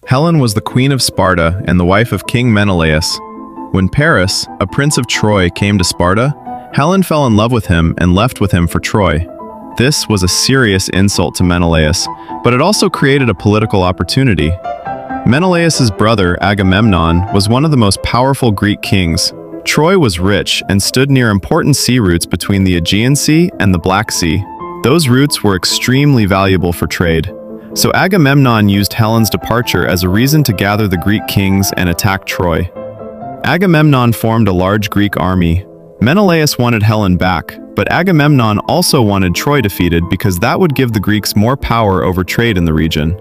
Helen was the queen of Sparta and the wife of King Menelaus. When Paris, a prince of Troy, came to Sparta, Helen fell in love with him and left with him for Troy. This was a serious insult to Menelaus, but it also created a political opportunity. Menelaus's brother, Agamemnon, was one of the most powerful Greek kings. Troy was rich and stood near important sea routes between the Aegean Sea and the Black Sea. Those routes were extremely valuable for trade. So Agamemnon used Helen's departure as a reason to gather the Greek kings and attack Troy. Agamemnon formed a large Greek army. Menelaus wanted Helen back, but Agamemnon also wanted Troy defeated because that would give the Greeks more power over trade in the region.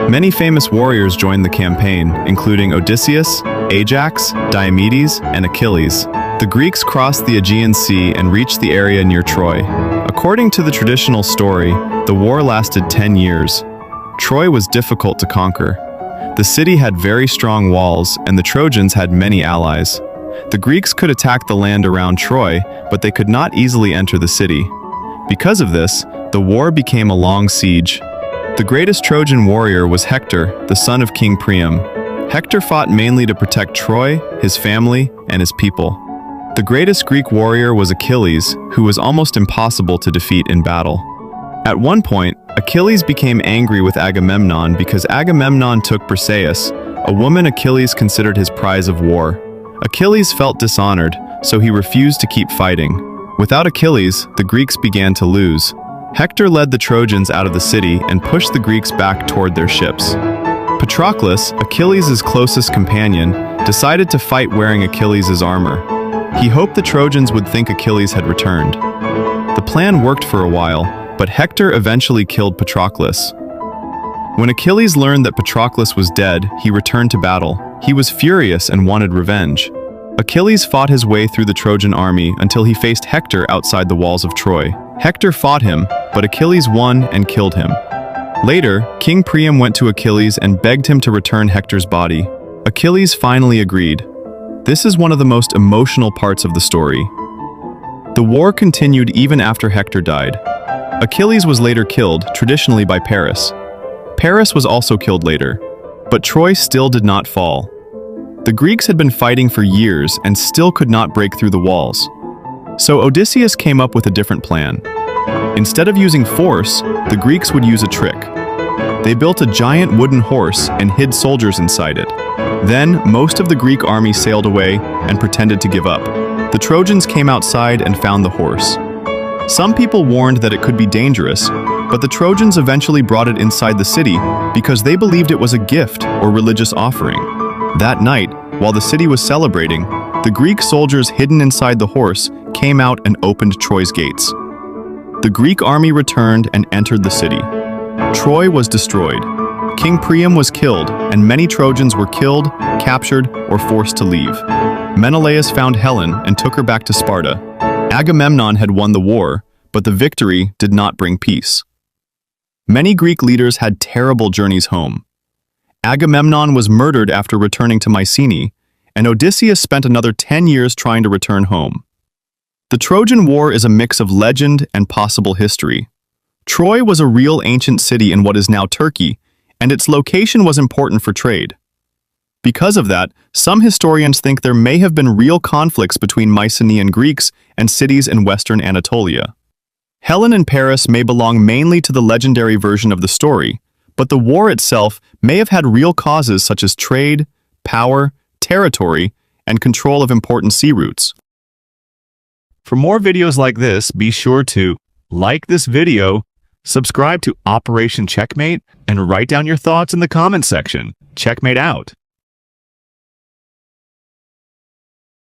Many famous warriors joined the campaign, including Odysseus, Ajax, Diomedes, and Achilles. The Greeks crossed the Aegean Sea and reached the area near Troy. According to the traditional story, the war lasted 10 years. Troy was difficult to conquer. The city had very strong walls, and the Trojans had many allies. The Greeks could attack the land around Troy, but they could not easily enter the city. Because of this, the war became a long siege. The greatest Trojan warrior was Hector, the son of King Priam. Hector fought mainly to protect Troy, his family, and his people. The greatest Greek warrior was Achilles, who was almost impossible to defeat in battle. At one point, Achilles became angry with Agamemnon because Agamemnon took Briseis, a woman Achilles considered his prize of war. Achilles felt dishonored, so he refused to keep fighting. Without Achilles, the Greeks began to lose. Hector led the Trojans out of the city and pushed the Greeks back toward their ships. Patroclus, Achilles' closest companion, decided to fight wearing Achilles' armor. He hoped the Trojans would think Achilles had returned. The plan worked for a while, but Hector eventually killed Patroclus. When Achilles learned that Patroclus was dead, he returned to battle. He was furious and wanted revenge. Achilles fought his way through the Trojan army until he faced Hector outside the walls of Troy. Hector fought him, but Achilles won and killed him. Later, King Priam went to Achilles and begged him to return Hector's body. Achilles finally agreed. This is one of the most emotional parts of the story. The war continued even after Hector died. Achilles was later killed, traditionally by Paris. Paris was also killed later, but Troy still did not fall. The Greeks had been fighting for years and still could not break through the walls. So Odysseus came up with a different plan. Instead of using force, the Greeks would use a trick. They built a giant wooden horse and hid soldiers inside it. Then, most of the Greek army sailed away and pretended to give up. The Trojans came outside and found the horse. Some people warned that it could be dangerous, but the Trojans eventually brought it inside the city because they believed it was a gift or religious offering. That night, while the city was celebrating, the Greek soldiers hidden inside the horse came out and opened Troy's gates. The Greek army returned and entered the city. Troy was destroyed. King Priam was killed, and many Trojans were killed, captured, or forced to leave. Menelaus found Helen and took her back to Sparta. Agamemnon had won the war, but the victory did not bring peace. Many Greek leaders had terrible journeys home. Agamemnon was murdered after returning to Mycenae, and Odysseus spent another 10 years trying to return home. The Trojan War is a mix of legend and possible history. Troy was a real ancient city in what is now Turkey, and its location was important for trade. Because of that, some historians think there may have been real conflicts between Mycenaean Greeks and cities in western Anatolia. Helen and Paris may belong mainly to the legendary version of the story, but the war itself may have had real causes such as trade, power, territory, and control of important sea routes. For more videos like this, be sure to like this video, subscribe to Operation Checkmate, and write down your thoughts in the comment section. Checkmate out.